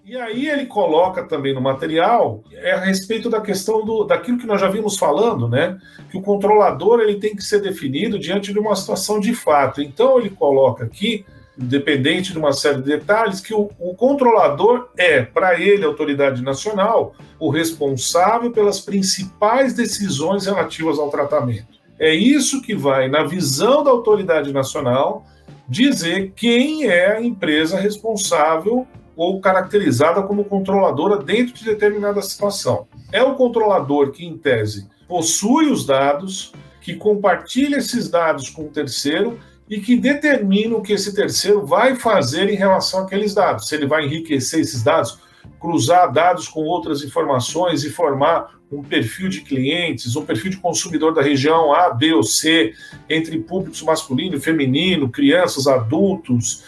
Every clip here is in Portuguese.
E aí ele coloca também no material a respeito da questão daquilo que nós já vimos falando, né? Que o controlador ele tem que ser definido diante de uma situação de fato. Então ele coloca aqui, independente de uma série de detalhes, que o controlador é, para ele, a autoridade nacional, o responsável pelas principais decisões relativas ao tratamento. É isso que vai, na visão da autoridade nacional, dizer quem é a empresa responsável ou caracterizada como controladora dentro de determinada situação. É o controlador que, em tese, possui os dados, que compartilha esses dados com o terceiro e que determina o que esse terceiro vai fazer em relação àqueles dados. Se ele vai enriquecer esses dados, cruzar dados com outras informações e formar um perfil de clientes, um perfil de consumidor da região A, B ou C, entre públicos masculino e feminino, crianças, adultos,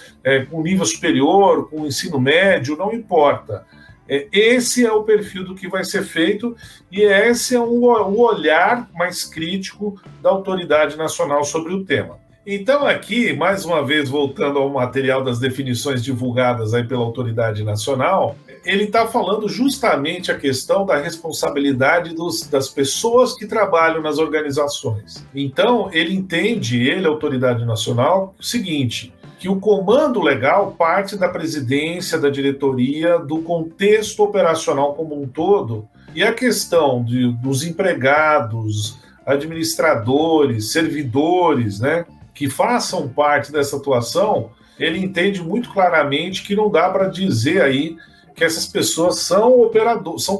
com nível superior, com ensino médio, não importa. Esse é o perfil do que vai ser feito e esse é o olhar mais crítico da autoridade nacional sobre o tema. Então aqui, mais uma vez, voltando ao material das definições divulgadas aí pela autoridade nacional, ele está falando justamente a questão da responsabilidade das pessoas que trabalham nas organizações. Então, ele entende, a autoridade nacional, o seguinte, que o comando legal parte da presidência, da diretoria, do contexto operacional como um todo, e a questão dos empregados, administradores, servidores, né, que façam parte dessa atuação, ele entende muito claramente que não dá para dizer aí que essas pessoas são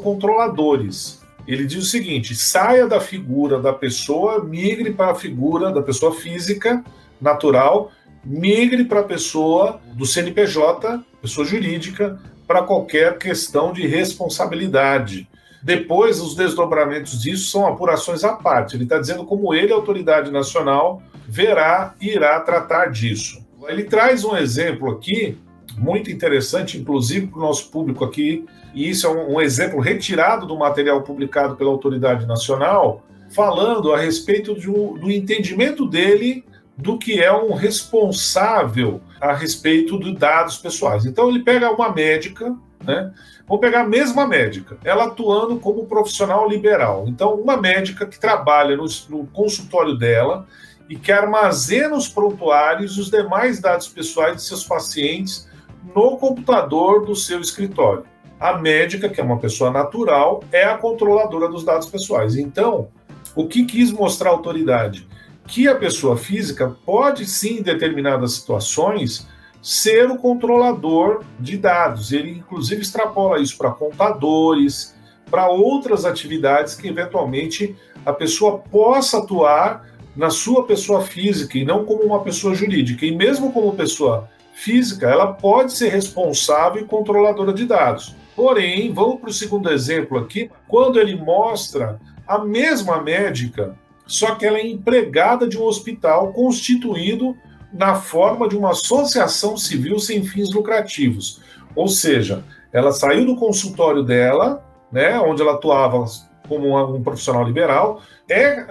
controladores. Ele diz o seguinte: saia da figura da pessoa, migre para a figura da pessoa física, natural, migre para a pessoa do CNPJ, pessoa jurídica, para qualquer questão de responsabilidade. Depois, os desdobramentos disso são apurações à parte. Ele está dizendo como ele, a autoridade nacional, verá e irá tratar disso. Ele traz um exemplo aqui, muito interessante, inclusive para o nosso público aqui, e isso é um exemplo retirado do material publicado pela autoridade nacional, falando a respeito do entendimento dele do que é um responsável a respeito de dados pessoais. Então ele pega uma médica, né? Vamos pegar a mesma médica, ela atuando como profissional liberal. Então, uma médica que trabalha no consultório dela e que armazena os prontuários e os demais dados pessoais de seus pacientes no computador do seu escritório. A médica, que é uma pessoa natural, é a controladora dos dados pessoais. Então, o que quis mostrar a autoridade? Que a pessoa física pode, sim, em determinadas situações, ser o controlador de dados. Ele, inclusive, extrapola isso para contadores, para outras atividades que, eventualmente, a pessoa possa atuar na sua pessoa física e não como uma pessoa jurídica. E mesmo como pessoa física, ela pode ser responsável e controladora de dados. Porém, vamos para o segundo exemplo aqui, quando ele mostra a mesma médica, só que ela é empregada de um hospital constituído na forma de uma associação civil sem fins lucrativos. Ou seja, ela saiu do consultório dela, né, onde ela atuava como um profissional liberal,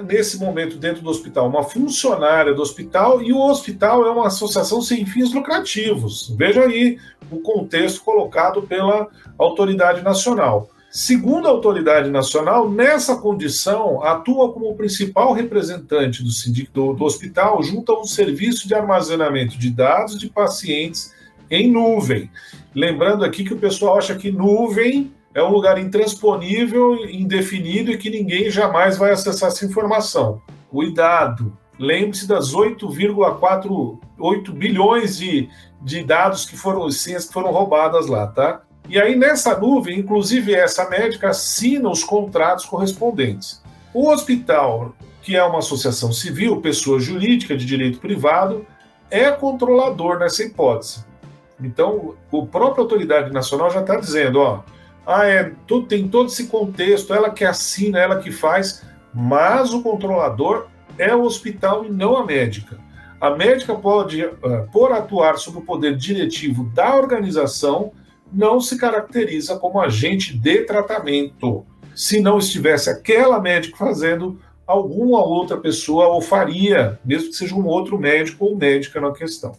nesse momento, dentro do hospital, uma funcionária do hospital, e o hospital é uma associação sem fins lucrativos. Veja aí o contexto colocado pela autoridade nacional. Segundo a autoridade nacional, nessa condição, atua como principal representante do hospital junto a um serviço de armazenamento de dados de pacientes em nuvem. Lembrando aqui que o pessoal acha que nuvem é um lugar intransponível, indefinido e que ninguém jamais vai acessar essa informação. Cuidado! Lembre-se das 8,48 bilhões de dados senhas que foram roubadas lá, tá? E aí, nessa nuvem, inclusive essa médica assina os contratos correspondentes. O hospital, que é uma associação civil, pessoa jurídica de direito privado, é controlador nessa hipótese. Então, a própria autoridade nacional já está dizendo, tem todo esse contexto, ela que assina, ela que faz, mas o controlador é o hospital e não a médica. A médica pode, por atuar sob o poder diretivo da organização, não se caracteriza como agente de tratamento. Se não estivesse aquela médica fazendo, alguma outra pessoa o faria, mesmo que seja um outro médico ou médica na questão.